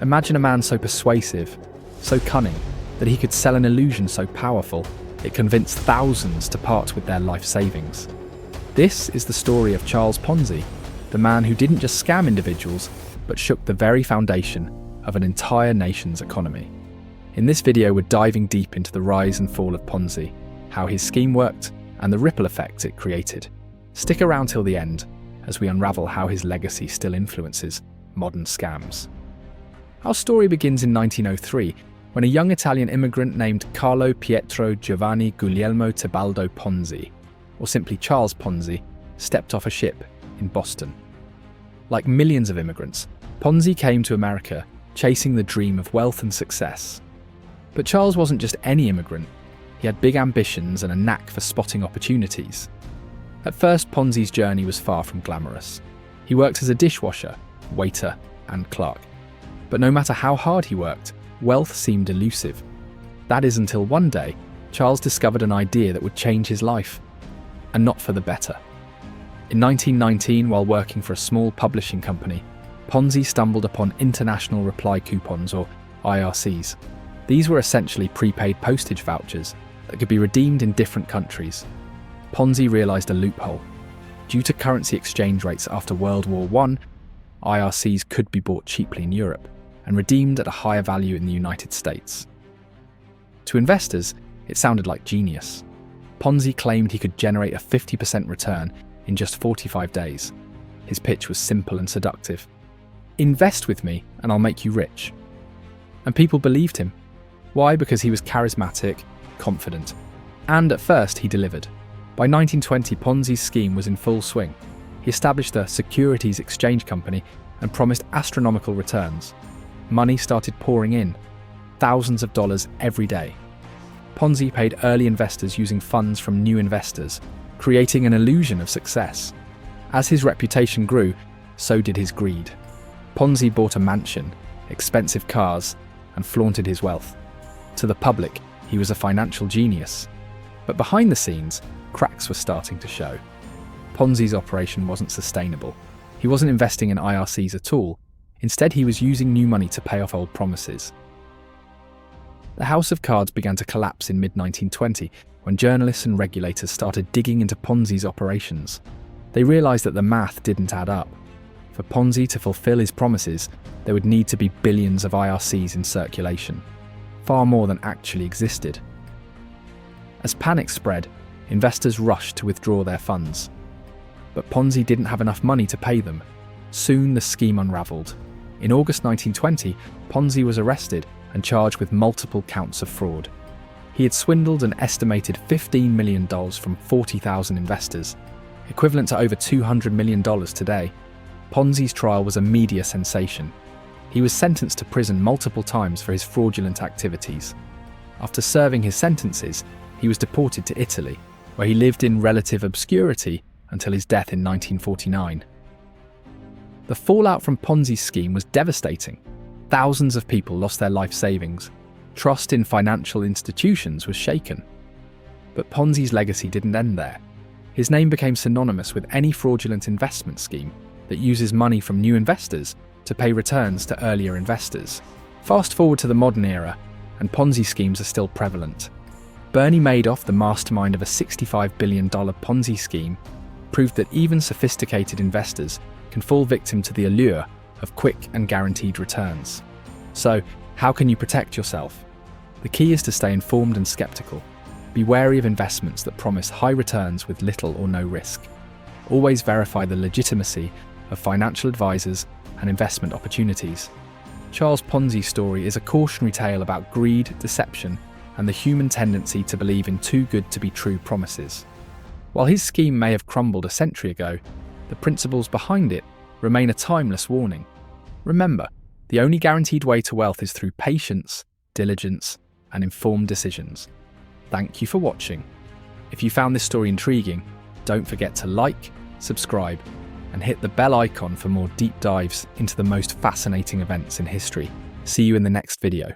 Imagine a man so persuasive, so cunning, that he could sell an illusion so powerful it convinced thousands to part with their life savings. This is the story of Charles Ponzi, the man who didn't just scam individuals, but shook the very foundation of an entire nation's economy. In this video, we're diving deep into the rise and fall of Ponzi, how his scheme worked, and the ripple effects it created. Stick around till the end as we unravel how his legacy still influences modern scams. Our story begins in 1903, when a young Italian immigrant named Carlo Pietro Giovanni Guglielmo Tebaldo Ponzi, or simply Charles Ponzi, stepped off a ship in Boston. Like millions of immigrants, Ponzi came to America chasing the dream of wealth and success. But Charles wasn't just any immigrant. He had big ambitions and a knack for spotting opportunities. At first, Ponzi's journey was far from glamorous. He worked as a dishwasher, waiter, and clerk. But no matter how hard he worked, wealth seemed elusive. That is until one day, Charles discovered an idea that would change his life, and not for the better. In 1919, while working for a small publishing company, Ponzi stumbled upon international reply coupons, or IRCs. These were essentially prepaid postage vouchers that could be redeemed in different countries. Ponzi realized a loophole. Due to currency exchange rates after World War I, IRCs could be bought cheaply in Europe and redeemed at a higher value in the United States. To investors, it sounded like genius. Ponzi claimed he could generate a 50% return in just 45 days. His pitch was simple and seductive. Invest with me and I'll make you rich. And people believed him. Why? Because he was charismatic, confident, and at first he delivered. By 1920, Ponzi's scheme was in full swing. He established a securities exchange company and promised astronomical returns. Money started pouring in, thousands of dollars every day. Ponzi paid early investors using funds from new investors, creating an illusion of success. As his reputation grew, so did his greed. Ponzi bought a mansion, expensive cars, and flaunted his wealth. To the public, he was a financial genius. But behind the scenes, cracks were starting to show. Ponzi's operation wasn't sustainable. He wasn't investing in IRCs at all. Instead, he was using new money to pay off old promises. The house of cards began to collapse in mid-1920 when journalists and regulators started digging into Ponzi's operations. They realized that the math didn't add up. For Ponzi to fulfill his promises, there would need to be billions of IRCs in circulation, far more than actually existed. As panic spread, investors rushed to withdraw their funds. But Ponzi didn't have enough money to pay them. Soon the scheme unraveled. In August 1920, Ponzi was arrested and charged with multiple counts of fraud. He had swindled an estimated $15 million from 40,000 investors, equivalent to over $200 million today. Ponzi's trial was a media sensation. He was sentenced to prison multiple times for his fraudulent activities. After serving his sentences, he was deported to Italy, where he lived in relative obscurity until his death in 1949. The fallout from Ponzi's scheme was devastating. Thousands of people lost their life savings. Trust in financial institutions was shaken. But Ponzi's legacy didn't end there. His name became synonymous with any fraudulent investment scheme that uses money from new investors to pay returns to earlier investors. Fast forward to the modern era, and Ponzi schemes are still prevalent. Bernie Madoff, the mastermind of a $65 billion Ponzi scheme, proved that even sophisticated investors can fall victim to the allure of quick and guaranteed returns. So, how can you protect yourself? The key is to stay informed and skeptical. Be wary of investments that promise high returns with little or no risk. Always verify the legitimacy of financial advisors and investment opportunities. Charles Ponzi's story is a cautionary tale about greed, deception, and the human tendency to believe in too good to be true promises. While his scheme may have crumbled a century ago, the principles behind it remain a timeless warning. Remember, the only guaranteed way to wealth is through patience, diligence, and informed decisions. Thank you for watching. If you found this story intriguing, don't forget to like, subscribe, and hit the bell icon for more deep dives into the most fascinating events in history. See you in the next video.